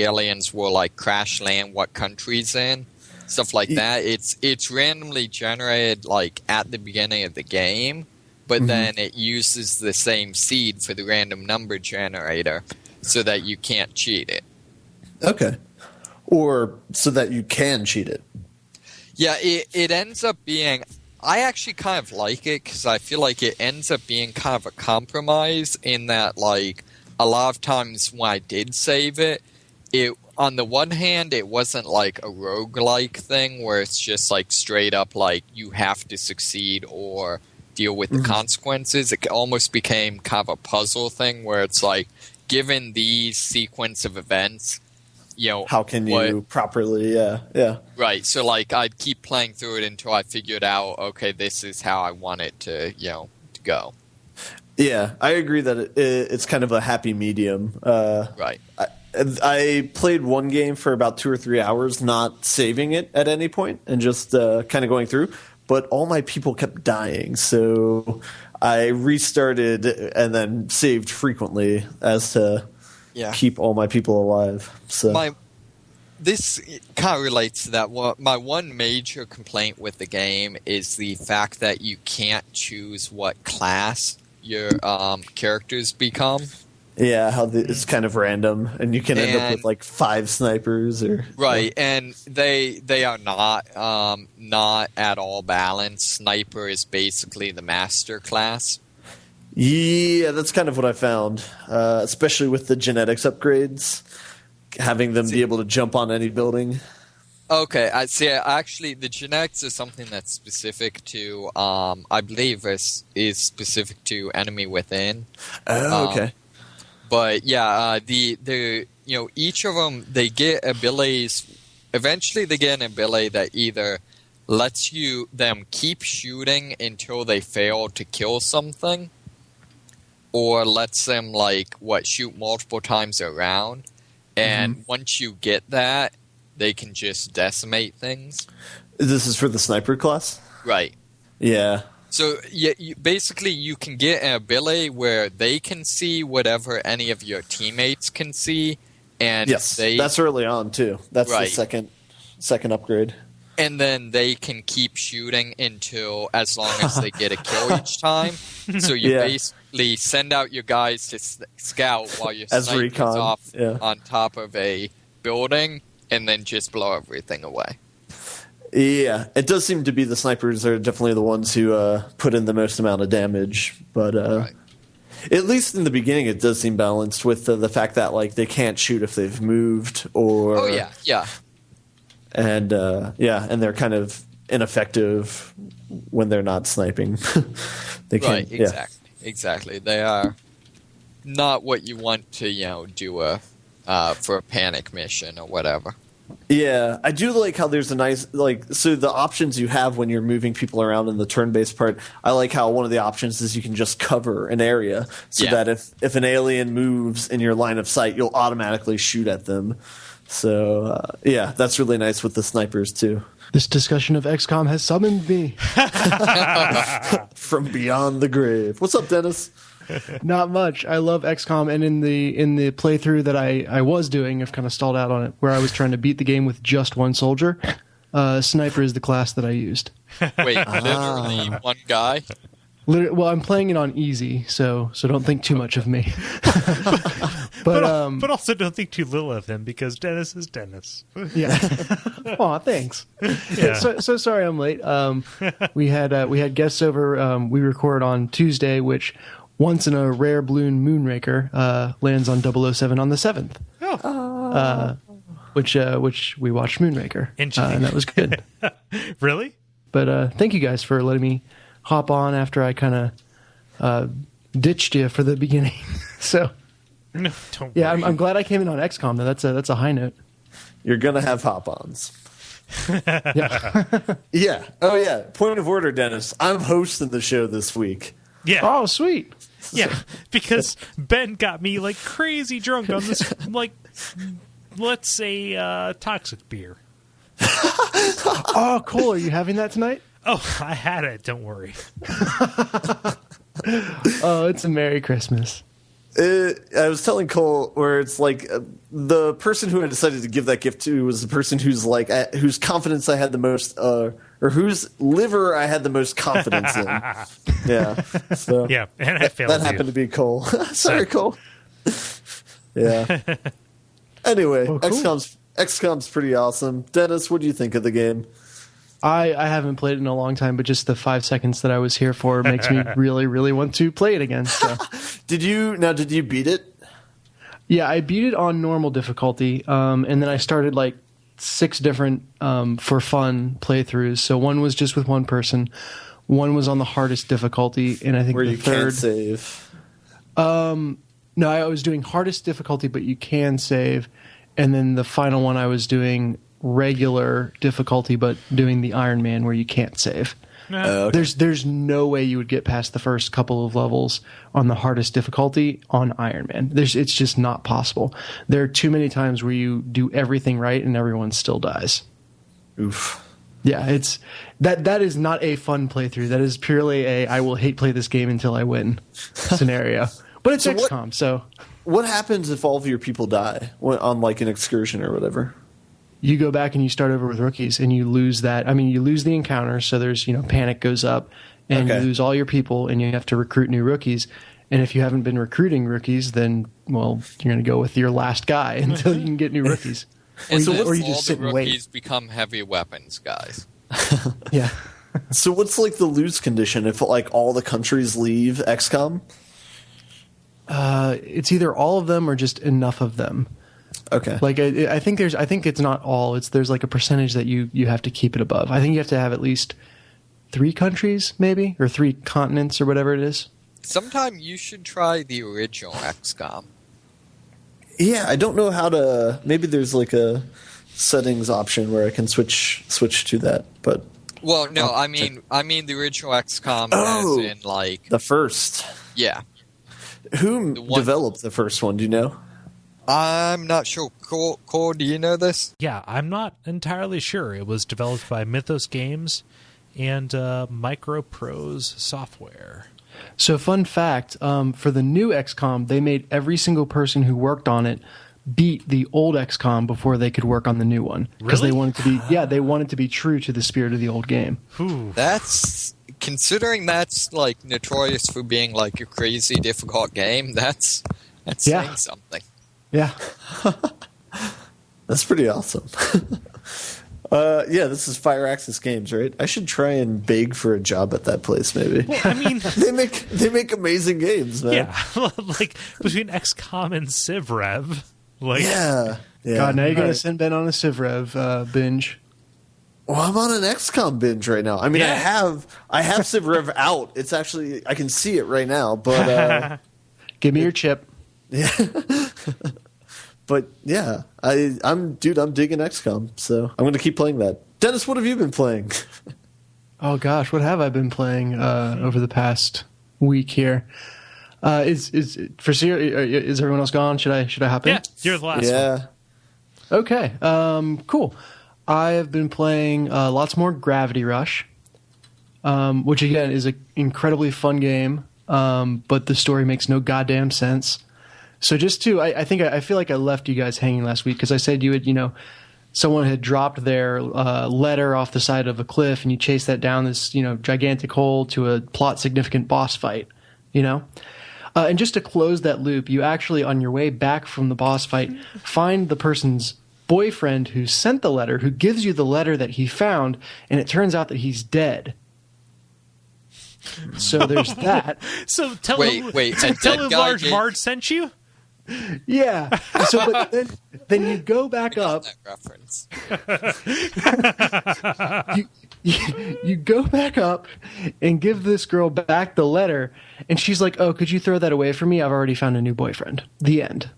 aliens will like crash land, what countries in. stuff like that. It's randomly generated like at the beginning of the game, but then it uses the same seed for the random number generator so that you can't cheat it. Okay. Or so that you can cheat it. Yeah, it ends up being... I actually kind of like it because I feel like it ends up being kind of a compromise in that, like, a lot of times when I did save it, on the one hand, it wasn't like a roguelike thing where it's just like straight up like you have to succeed or deal with the consequences. It almost became kind of a puzzle thing where it's like, given these sequence of events, you know, how can you properly, right. So like I'd keep playing through it until I figured out, okay, this is how I want it to, to go. Yeah, I agree that it's kind of a happy medium. Right. I played one game for about 2 or 3 hours, not saving it at any point, and just kind of going through. But all my people kept dying, so I restarted and then saved frequently as to keep all my people alive. So this kind of relates to that. My one major complaint with the game is the fact that you can't choose what class your characters become. Yeah, how it's kind of random, and you can end up with like 5 snipers or right, and they are not at all balanced. Sniper is basically the master class. Yeah, that's kind of what I found, especially with the genetics upgrades, having them be able to jump on any building. Okay, I see. Actually, the genetics is something that's specific to, I believe, is specific to Enemy Within. Oh, okay. But yeah, the each of them, they get abilities. Eventually, they get an ability that either lets them keep shooting until they fail to kill something, or lets them shoot multiple times around. And once you get that, they can just decimate things. This is for the sniper class? Right. Yeah. So basically you can get an ability where they can see whatever any of your teammates can see. And yes, that's early on too. That's right. The second upgrade. And then they can keep shooting until as long as they get a kill each time. So you basically send out your guys to scout while your sniper's off on top of a building and then just blow everything away. Yeah, it does seem to be the snipers are definitely the ones who put in the most amount of damage. But at least in the beginning, it does seem balanced with the fact that they can't shoot if they've moved or. Oh yeah. And and they're kind of ineffective when they're not sniping. They can, right, exactly. They are not what you want to do for a panic mission or whatever. Yeah, I do like how there's a nice so the options you have when you're moving people around in the turn-based part. I like how one of the options is you can just cover an area so that if an alien moves in your line of sight, you'll automatically shoot at them. So that's really nice with the snipers too. This discussion of XCOM has summoned me from beyond the grave. What's up, Dennis? Not much. I love XCOM, and in the playthrough that I was doing, I've kind of stalled out on it, where I was trying to beat the game with just one soldier. Sniper is the class that I used. Wait, literally one guy? Well, I'm playing it on easy, so don't think too much of me. but also don't think too little of him because Dennis is Dennis. Yeah. Aw, thanks. Yeah. So sorry I'm late. We had guests over. We record on Tuesday, which once in a rare balloon Moonraker lands on 007 on the 7th. Oh. Which we watched Moonraker, and that was good. Really? But thank you guys for letting me hop on after I kind of ditched you for the beginning. So no, don't yeah, worry. I'm glad I came in on XCOM. Though that's a high note. You're gonna have hop-ons. Yeah. Yeah. Oh yeah. Point of order, Dennis. I'm hosting the show this week. Yeah. Oh, sweet. Yeah, because Ben got me crazy drunk on this let's say toxic beer. Oh, Kole, are you having that tonight? Oh, I had it. Don't worry. Oh, it's a Merry Christmas. I was telling Cole where it's like the person who I decided to give that gift to was the person who's like whose confidence I had the most, or whose liver I had the most confidence in. Yeah. So Yeah, and I failed. That happened to be Cole. Sorry, Cole. Yeah. Anyway, Well, cool. XCOM's pretty awesome. Dennis, what do you think of the game? I haven't played it in a long time, but just the 5 seconds that I was here for makes me really, really want to play it again. So. Did you beat it? Yeah, I beat it on normal difficulty, and then I started like 6 different for fun playthroughs. So one was just with one person, one was on the hardest difficulty, and I think Where the you third can't save. No, I was doing hardest difficulty, but you can save, and then the final one I was doing regular difficulty, but doing the Iron Man where you can't save. Okay. There's no way you would get past the first couple of levels on the hardest difficulty on Iron Man. It's just not possible. There are too many times where you do everything right and everyone still dies. Oof. Yeah, it's that is not a fun playthrough. That is purely a I will hate play this game until I win scenario. But it's So XCOM, so What happens if all of your people die on like an excursion or whatever? you go back and you start over with rookies and you lose that. I mean, you lose the encounter, so there's, panic goes up and Okay. you lose all your people and you have to recruit new rookies. And if you haven't been recruiting rookies, then, well, you're going to go with your last guy until you can get new rookies. And you- then or you all just sit the and wait. rookies become heavy weapons guys. Yeah. So what's like the lose condition if like all the countries leave XCOM? It's either all of them or just enough of them. Okay. Like I think it's not all. There's like a percentage that you have to keep it above. I think you have to have at least 3 countries, maybe, or 3 continents, or whatever it is. Sometime you should try the original XCOM. Yeah, I don't know how to. Maybe there's like a settings option where I can switch to that. But Well, no, I mean the original XCOM Oh. as in like the first, yeah. who The one- developed the first one? Do you know? I'm not sure. Cole, do you know this? Yeah, I'm not entirely sure. It was developed by Mythos Games and Microprose Software. So, fun fact: for the new XCOM, they made every single person who worked on it beat the old XCOM before they could work on the new one because Really? they wanted to be they wanted to be true to the spirit of the old game. Whew. That's considering that's like notorious for being like a crazy difficult game. That's Yeah. saying something. Yeah. That's pretty awesome. Yeah, this is Fire Axis Games, right? I should try and beg for a job at that place. Maybe I mean, they make amazing games, man. yeah, like between XCOM and CivRev, like Yeah. God, now you're gonna Alright. send Ben on a CivRev binge. Well, I'm on an XCOM binge right now. I mean, Yeah. I have Civ Rev out. It's actually I can see it right now, but Give me your chip. but yeah, I'm digging XCOM, so I'm going to keep playing that. Dennis, what have you been playing? Oh gosh, what have I been playing over the past week here? Is everyone else gone? Should I hop in? yeah, you're the last one. Yeah. Okay. Cool. I have been playing lots more Gravity Rush, which again is an incredibly fun game, but the story makes no goddamn sense. So I feel like I left you guys hanging last week because I said you had, someone had dropped their letter off the side of a cliff and you chase that down this, gigantic hole to a plot significant boss fight, and just to close that loop, you actually, on your way back from the boss fight, find the person's boyfriend who sent the letter, who gives you the letter that he found, and it turns out that he's dead. So there's that. So tell Wait, him, a tell dead him guy Large gave- Marge sent you. Yeah. So, but then you go back up. That reference. You go back up and give this girl back the letter, and she's like, "Oh, could you throw that away for me? I've already found a new boyfriend." The end.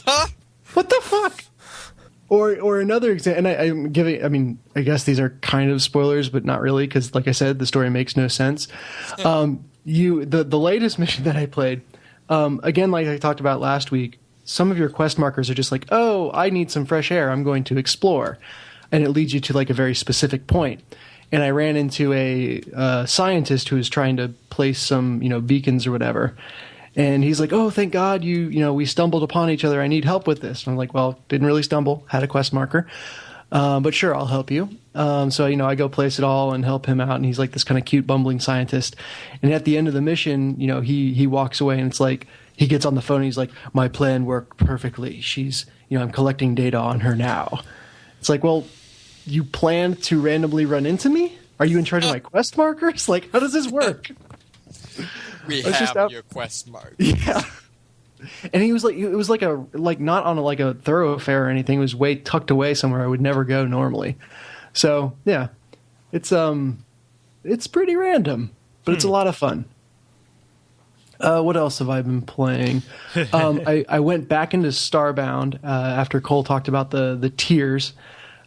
Huh? What the fuck? Or another example, and I'm giving. I mean, I guess these are kind of spoilers, but not really, because, like I said, the story makes no sense. The latest mission that I played, again, like I talked about last week, some of your quest markers are just like, "Oh, I need some fresh air. I'm going to explore," and it leads you to like a very specific point. And I ran into a scientist who was trying to place some, beacons or whatever. And he's like, "Oh, thank God we stumbled upon each other. I need help with this." And I'm like, "Well, didn't really stumble. Had a quest marker, but sure, I'll help you." So I go place it all and help him out. And he's like this kind of cute, bumbling scientist. And at the end of the mission, he walks away, and it's like he gets on the phone. And he's like, "My plan worked perfectly. She's I'm collecting data on her now." It's like, well, you planned to randomly run into me? Are you in charge of my quest markers? Like, how does this work? We have your quest mark. Yeah. And he was like, it was like not on a thoroughfare or anything. It was way tucked away somewhere I would never go normally. So yeah, it's pretty random, but it's a lot of fun. What else have I been playing? I went back into Starbound after Cole talked about the tiers,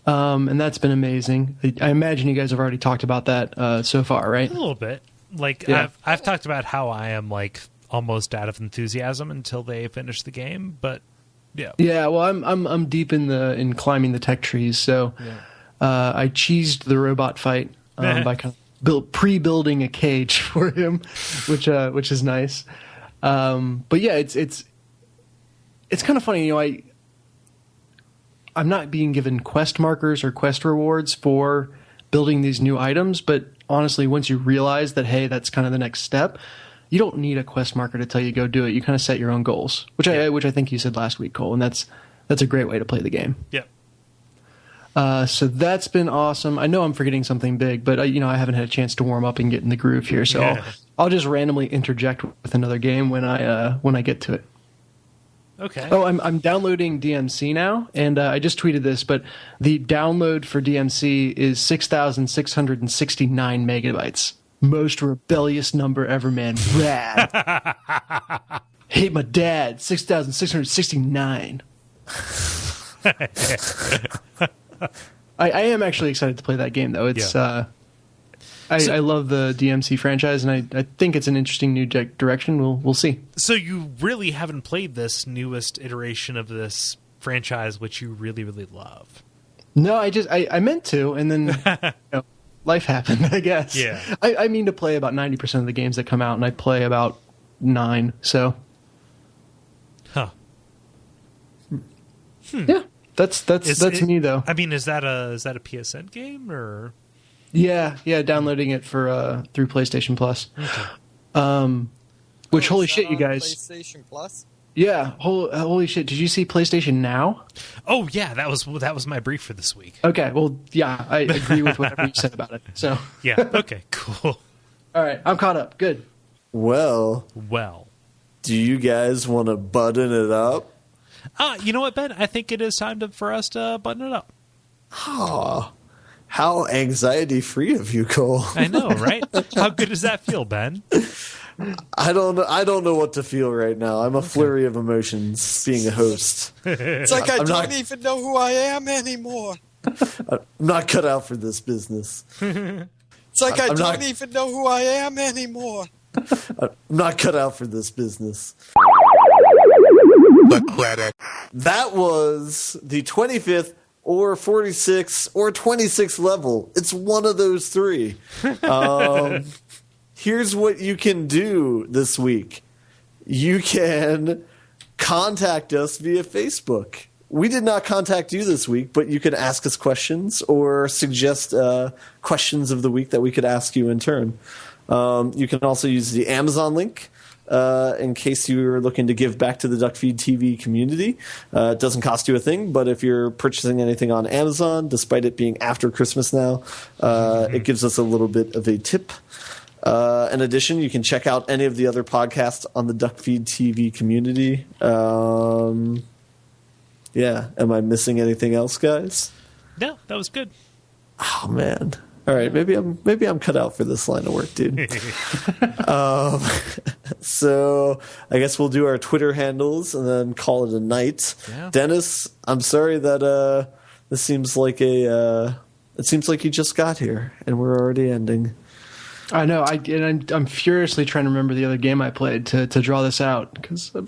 and that's been amazing. I imagine you guys have already talked about that so far, right? A little bit. Like Yeah. I've talked about how I am like almost out of enthusiasm until they finish the game, but yeah. Yeah, well, I'm deep in climbing the tech trees, so I cheesed the robot fight by kind of pre-building a cage for him, which is nice. But yeah, it's kind of funny, I'm not being given quest markers or quest rewards for building these new items, but honestly, once you realize that, hey, that's kind of the next step, you don't need a quest marker to tell you go do it. You kind of set your own goals, which I think you said last week, Cole, and that's a great way to play the game. Yep. So that's been awesome. I know I'm forgetting something big, but I haven't had a chance to warm up and get in the groove here, so I'll just randomly interject with another game when I get to it. Okay. Oh, I'm downloading DMC now, and I just tweeted this, but the download for DMC is 6,669 megabytes. Most rebellious number ever, man. Rad. Hate my dad. 6,669. I am actually excited to play that game, though. It's I love the DMC franchise, and I think it's an interesting new direction. We'll see. So you really haven't played this newest iteration of this franchise, which you really, really love? No, I meant to, and then life happened, I guess. Yeah. I mean to play about 90% of the games that come out, and I play about 9, so. Huh. Yeah, that's me, though. I mean, is that a PSN game, or? Yeah, downloading it for through PlayStation Plus. Okay. Which holy shit, you guys! PlayStation Plus. Yeah, holy shit! Did you see PlayStation Now? Oh yeah, that was my brief for this week. Okay, well, yeah, I agree with whatever you said about it. So yeah, okay, cool. All right, I'm caught up. Good. Well, do you guys want to button it up? You know what, Ben? I think it is time for us to button it up. Oh, how anxiety-free of you, Cole. I know, right? How good does that feel, Ben? I don't know what to feel right now. I'm a flurry of emotions being a host. It's like I don't even know who I am anymore. I'm not cut out for this business. It's like I don't even know who I am anymore. I'm not cut out for this business. That was the 25th or 46th or 26th level. It's one of those three. Here's what you can do this week. You can contact us via Facebook. We did not contact you this week, but you can ask us questions or suggest questions of the week that we could ask you in turn. You can also use the Amazon link in case you're looking to give back to the Duckfeed.tv community. It doesn't cost you a thing, but if you're purchasing anything on Amazon, despite it being after Christmas now, it gives us a little bit of a tip. In addition, you can check out any of the other podcasts on the Duckfeed.tv community. Yeah. Am I missing anything else, guys? No, that was good. Oh, man. All right, maybe I'm cut out for this line of work, dude. So I guess we'll do our Twitter handles and then call it a night. Yeah. Dennis, I'm sorry that this seems like it seems like you just got here and we're already ending. I know. I'm furiously trying to remember the other game I played to draw this out because I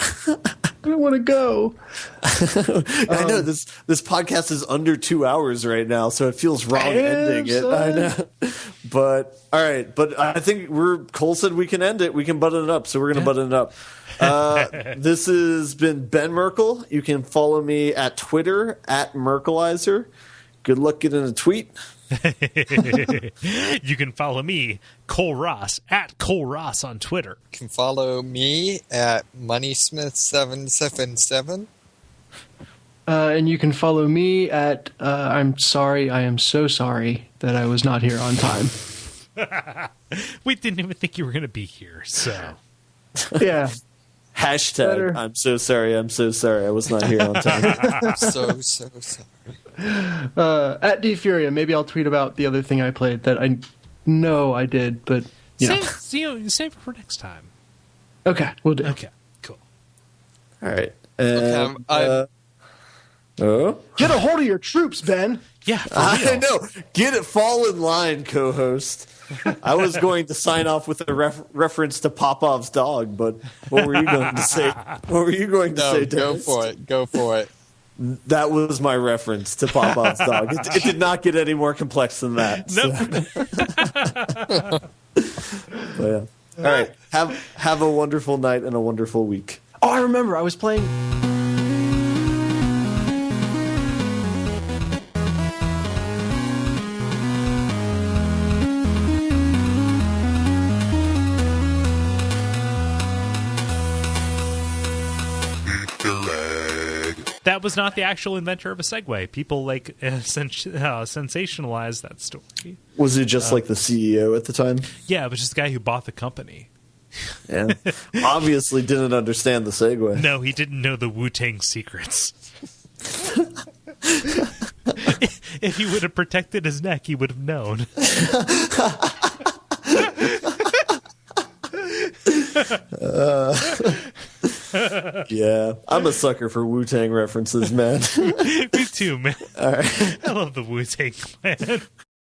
don't want to go. I know this podcast is under 2 hours right now, so it feels wrong ending it. I know, But all right, but I think Cole said we can end it. We can button it up, so we're going to button it up. This has been Ben Merkel. You can follow me at Twitter at Merkelizer. Good luck getting a tweet. You can follow me, Cole Ross, at Cole Ross on Twitter. You can follow me at Moneysmith777. And you can follow me at I'm sorry, I am so sorry that I was not here on time. We didn't even think you were going to be here, so. Yeah. Hashtag, Better. I'm so sorry, I was not here on time. so sorry. At DFuria, maybe I'll tweet about the other thing I played that I know I did, but Save it for next time. Okay, we'll do. Okay, cool. All right. Get a hold of your troops, Ben. Yeah, for I real. know. Get it. Fall in line, co-host. I was going to sign off with a reference to Popov's dog, but what were you going to say? What were you going to say, Dennis? Go for it. That was my reference to Popov's dog. It did not get any more complex than that. Nope. So, yeah. All right. Have a wonderful night and a wonderful week. Oh, I remember. I was playing. That was not the actual inventor of a Segway. People sensationalized that story. Was it just like the CEO at the time? Yeah, it was just the guy who bought the company. Yeah. Obviously didn't understand the Segway. No, he didn't know the Wu-Tang secrets. If he would have protected his neck, he would have known. Yeah, I'm a sucker for Wu-Tang references, man. Me too, man. All right. I love the Wu-Tang Clan.